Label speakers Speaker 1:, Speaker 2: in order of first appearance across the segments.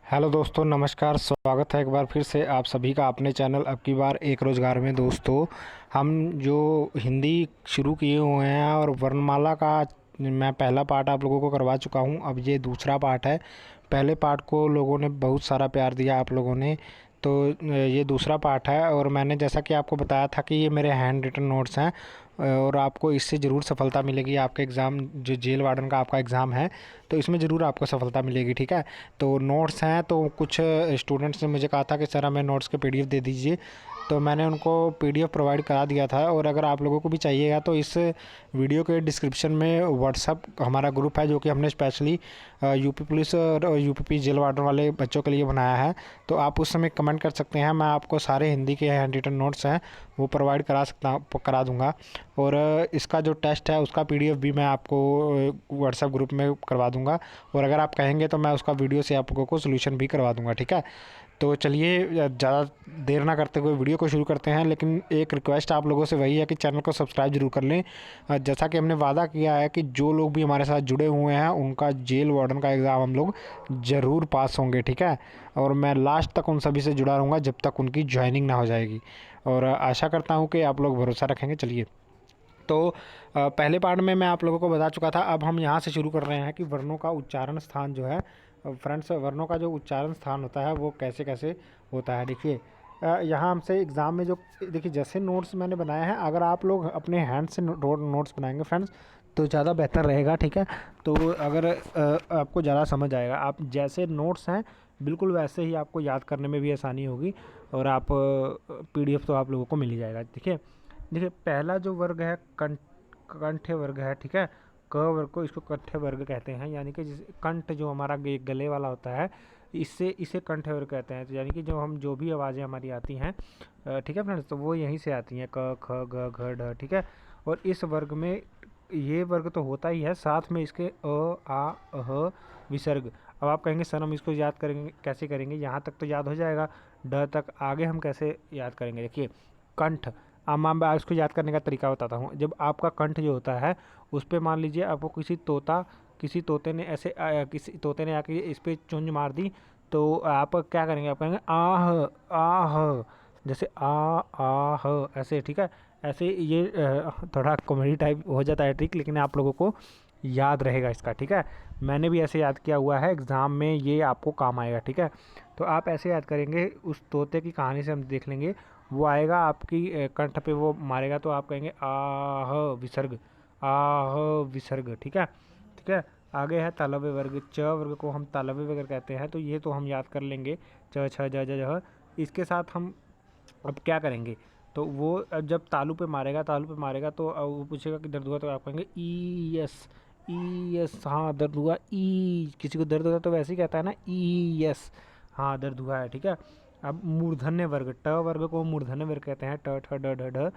Speaker 1: Hello दोस्तों, नमस्कार। स्वागत है एक बार फिर से आप सभी का अपने चैनल अब की बार एक रोज़गार में। दोस्तों, हम जो हिंदी शुरू किए हुए हैं और वर्णमाला का मैं पहला पार्ट आप लोगों को करवा चुका हूं। अब ये दूसरा पार्ट है। पहले पार्ट को लोगों ने बहुत सारा प्यार दिया आप लोगों ने, तो ये दूसरा पार्ट है। और मैंने जैसा कि आपको बताया था कि ये मेरे हैंड रिटन नोट्स हैं और आपको इससे ज़रूर सफलता मिलेगी। आपके एग्ज़ाम जो जेल वार्डन का आपका एग्ज़ाम है, तो इसमें ज़रूर आपको सफलता मिलेगी। ठीक है, तो नोट्स हैं। तो कुछ स्टूडेंट्स ने मुझे कहा था कि सर हमें नोट्स के पीडीएफ दे दीजिए, तो मैंने उनको पीडीएफ प्रोवाइड करा दिया था। और अगर आप लोगों को भी चाहिएगा तो इस वीडियो के डिस्क्रिप्शन में व्हाट्सअप हमारा ग्रुप है, जो कि हमने स्पेशली यूपी पुलिस और यूपी जेल वार्डन वाले बच्चों के लिए बनाया है। तो आप उस समय कमेंट कर सकते हैं, मैं आपको सारे हिंदी के हैंड रिटन नोट्स हैं वो प्रोवाइड करा दूंगा। और इसका जो टेस्ट है उसका पीडीएफ भी मैं आपको व्हाट्सएप ग्रुप में करवा दूंगा। और अगर आप कहेंगे तो मैं उसका वीडियो से आप लोगों को सोल्यूशन भी करवा दूंगा। ठीक है, तो चलिए ज़्यादा देर ना करते हुए वीडियो को शुरू करते हैं। लेकिन एक रिक्वेस्ट आप लोगों से वही है कि चैनल को सब्सक्राइब जरूर कर लें। जैसा कि हमने वादा किया है कि जो लोग भी हमारे साथ जुड़े हुए हैं उनका जेल वार्डन का एग्ज़ाम हम लोग ज़रूर पास होंगे। ठीक है, और मैं लास्ट तक उन सभी से जुड़ा रहूँगा जब तक उनकी ज्वाइनिंग ना हो जाएगी। और आशा करता हूँ कि आप लोग भरोसा रखेंगे। चलिए, तो पहले पार्ट में मैं आप लोगों को बता चुका था। अब हम यहाँ से शुरू कर रहे हैं कि वर्णों का उच्चारण स्थान जो है, फ्रेंड्स, वर्णों का जो उच्चारण स्थान होता है वो कैसे कैसे होता है। देखिए, यहाँ हमसे एग्ज़ाम में जो देखिए जैसे नोट्स मैंने बनाए हैं, अगर आप लोग अपने हैंड से नोट्स बनाएंगे फ्रेंड्स तो ज़्यादा बेहतर रहेगा। ठीक है, तो अगर आपको ज़्यादा समझ आएगा। आप जैसे नोट्स हैं बिल्कुल वैसे ही आपको याद करने में भी आसानी होगी। और आप पीडीएफ तो आप लोगों को मिल ही जाएगा। देखिए देखिए पहला जो वर्ग है कंठ वर्ग है। ठीक है, क वर्ग को इसको कंठ वर्ग कहते हैं, यानी कि कंठ जो हमारा गले वाला होता है इससे इसे कंठ वर्ग कहते हैं। तो यानी कि जो भी आवाज़ें हमारी आती हैं, ठीक है फ्रेंड्स, तो वो यहीं से आती हैं, क ख ग घ ढ। ठीक है, और इस वर्ग में ये वर्ग तो होता ही है, साथ में इसके आ अह विसर्ग। अब आप कहेंगे सर हम इसको याद करेंगे कैसे करेंगे, यहाँ तक तो याद हो जाएगा, ड तक आगे हम कैसे याद करेंगे। देखिए कंठ, अब मैं इसको याद करने का तरीका बताता हूँ। जब आपका कंठ जो होता है उस पर मान लीजिए आपको किसी तोते ने ऐसे किसी तोते ने आके इस पर चुंझ मार दी, तो आप क्या करेंगे, आप कहेंगे आह आह, जैसे आह ऐसे। ठीक है, ऐसे ये थोड़ा कॉमेडी टाइप हो जाता है ट्रिक, लेकिन आप लोगों को याद रहेगा इसका। ठीक है, मैंने भी ऐसे याद किया हुआ है, एग्ज़ाम में ये आपको काम आएगा। ठीक है, तो आप ऐसे याद करेंगे, उस तोते की कहानी से हम देख लेंगे, वो आएगा आपकी कंठ पे, वो मारेगा तो आप कहेंगे आह विसर्ग, आह विसर्ग। ठीक है, ठीक है। आगे है तालव्य वर्ग, च वर्ग को हम तालव्य वर्ग कहते हैं, तो ये तो हम याद कर लेंगे, च छ ज ज झ। इसके साथ हम अब क्या करेंगे, तो वो जब तालू पे मारेगा तो वो पूछेगा कि दर्द हुआ, तो आप कहेंगे ई यस, हाँ दर्द हुआ। ई, किसी को दर्द होता है तो वैसे ही कहता है ना, ई यस, हाँ दर्द हुआ है। ठीक है, अब मूर्धन्य वर्ग, ट वर्ग को मूर्धन्य वर्ग कहते हैं, ट ठ ड ढ ढ।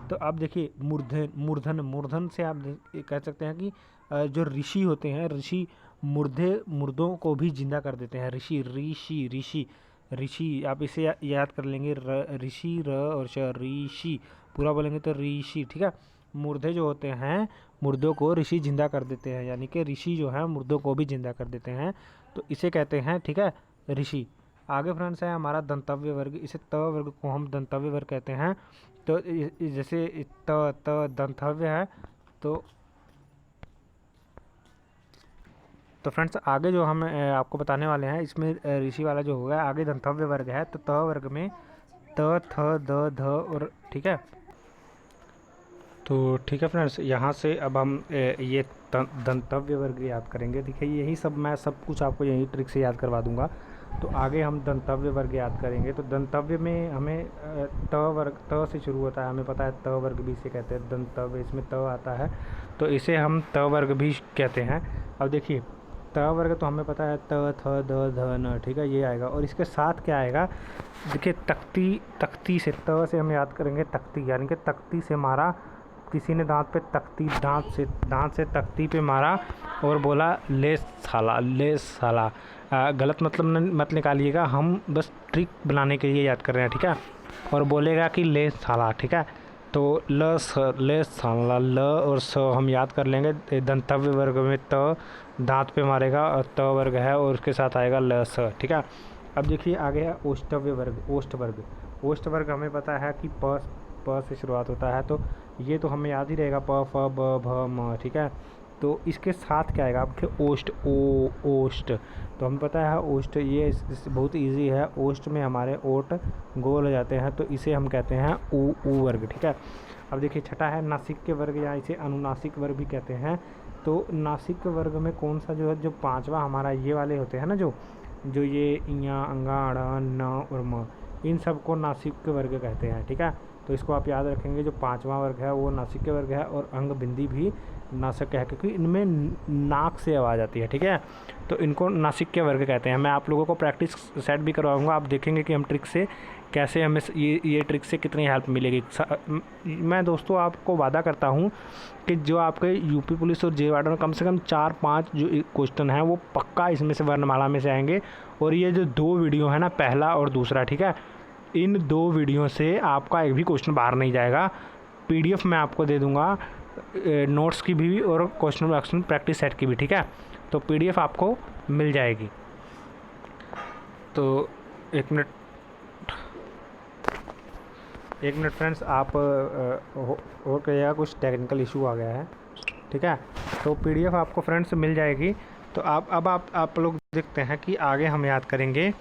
Speaker 1: तो अब देखिए मूर्धन मूर्धन से आप कह सकते हैं कि जो ऋषि होते हैं, ऋषि मुर्दों को भी जिंदा कर देते हैं। ऋषि ऋषि ऋषि ऋषि, आप इसे याद कर लेंगे, ऋषि र और श, ऋषि पूरा बोलेंगे तो ऋषि। ठीक है, मुर्दे जो होते हैं, मुर्दों को ऋषि जिंदा कर देते हैं, यानी कि ऋषि जो है मुर्दों को भी जिंदा कर देते हैं, तो इसे कहते हैं, ठीक है, ऋषि। आगे फ्रेंड्स है हमारा दंतव्य वर्ग, इसे त वर्ग को हम दंतव्य वर्ग कहते हैं। तो जैसे त दंतव्य है, तो फ्रेंड्स आगे जो हम आपको बताने वाले हैं इसमें ऋषि वाला जो होगा, आगे दंतव्य वर्ग है, तो त वर्ग में त थ द ध और। ठीक है, तो ठीक है फ्रेंड्स, यहाँ से अब हम ये दंतव्य वर्ग याद करेंगे। देखिए यही सब, मैं सब कुछ आपको यही ट्रिक से याद करवा दूंगा। तो आगे हम दंतव्य वर्ग याद करेंगे। तो दंतव्य में हमें त से शुरू होता है, हमें पता है, त वर्ग भी इसे कहते हैं, दंतव्य, इसमें त आता है, तो इसे हम त वर्ग भी कहते हैं। अब देखिए त वर्ग तो हमें पता है, त थ द ध न। ठीक है, ये आएगा, और इसके साथ क्या आएगा, देखिए तख्ती से, त से हम याद करेंगे तख्ती, यानी कि तख्ती से मारा, किसी ने दांत से तख्ती पे मारा और बोला ले साला। गलत मतलब मत निकालिएगा, हम बस ट्रिक बनाने के लिए याद कर रहे हैं। ठीक है, और बोलेगा कि ले साला। ठीक है, तो ल स ले साला ल और स हम याद कर लेंगे। दंतव्य वर्ग में त दांत पे मारेगा और त वर्ग है और उसके साथ आएगा ल स, ठीक है। अब देखिए आगे है ओष्टव्य वर्ग। ओष्ट वर्ग, ओष्ट वर्ग हमें पता है कि प से शुरुआत होता है, तो ये तो हमें याद ही रहेगा, प फ ब भ म, ठीक है। तो इसके साथ क्या आएगा आपके ओष्ट, ओ ओष्ट, तो हमें पता है ओष्ट, ये बहुत इजी है। ओष्ट में हमारे ओट गोल हो जाते हैं, तो इसे हम कहते हैं ऊ वर्ग, ठीक है। अब देखिए छठा है नासिक के वर्ग, या इसे अनुनासिक वर्ग भी कहते हैं। तो नासिक वर्ग में कौन सा जो है, जो पांचवा हमारा ये वाले होते हैं ना, जो ये इया अंगा अड़ा न और म, इन सब को नासिक वर्ग कहते हैं, ठीक है। तो इसको आप याद रखेंगे, जो पांचवा वर्ग है वो नासिक वर्ग है, और अंग बिंदी भी नासिक है, क्योंकि इनमें नाक से आवाज़ आती है, ठीक है। तो इनको नासिक के वर्ग कहते हैं। मैं आप लोगों को प्रैक्टिस सेट भी करवाऊंगा, आप देखेंगे कि हम ट्रिक से कैसे, हमें ये ट्रिक से कितनी हेल्प मिलेगी। मैं दोस्तों आपको वादा करता हूँ कि जो आपके यूपी पुलिस और जे वार्ड में कम से कम 4-5 जो क्वेश्चन हैं वो पक्का इसमें से वर्णमाला में से आएंगे। और ये जो 2 वीडियो है ना, पहला और दूसरा, ठीक है, इन 2 वीडियो से आपका एक भी क्वेश्चन बाहर नहीं जाएगा। PDF मैं आपको दे दूंगा, नोट्स की भी और क्वेश्चन एक्शन प्रैक्टिस सेट की भी, ठीक है। तो PDF आपको मिल जाएगी। तो एक मिनट फ्रेंड्स, आप हो गया, कुछ टेक्निकल इशू आ गया है, ठीक है। तो PDF आपको फ्रेंड्स मिल जाएगी। तो अब आप लोग देखते हैं कि आगे हम याद करेंगे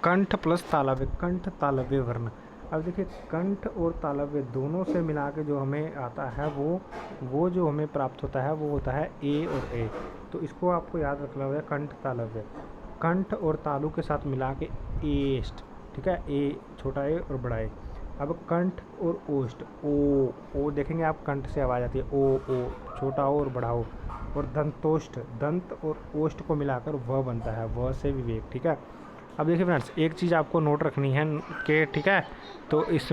Speaker 1: कंठ प्लस तालव्य, कंठ तालव्य वर्ण। अब देखिए कंठ और तालव्य दोनों से मिला के जो हमें आता है वो जो हमें प्राप्त होता है वो होता है ए और ए। तो इसको आपको याद रखना होगा, कंठ तालव्य, कंठ और तालु के साथ मिला के एस्ट, ठीक है, ए छोटा ए और बड़ा ए। अब कंठ और ओष्ट, ओ देखेंगे आप, कंठ से आवाज़ आती है ओ छोटा ओ और बड़ा ओ। और दंतोष्ठ, दंत और ओष्ट को मिलाकर व बनता है, व से विवेक, ठीक है। अब देखिए फ्रेंड्स, एक चीज़ आपको नोट रखनी है कि, ठीक है, तो इस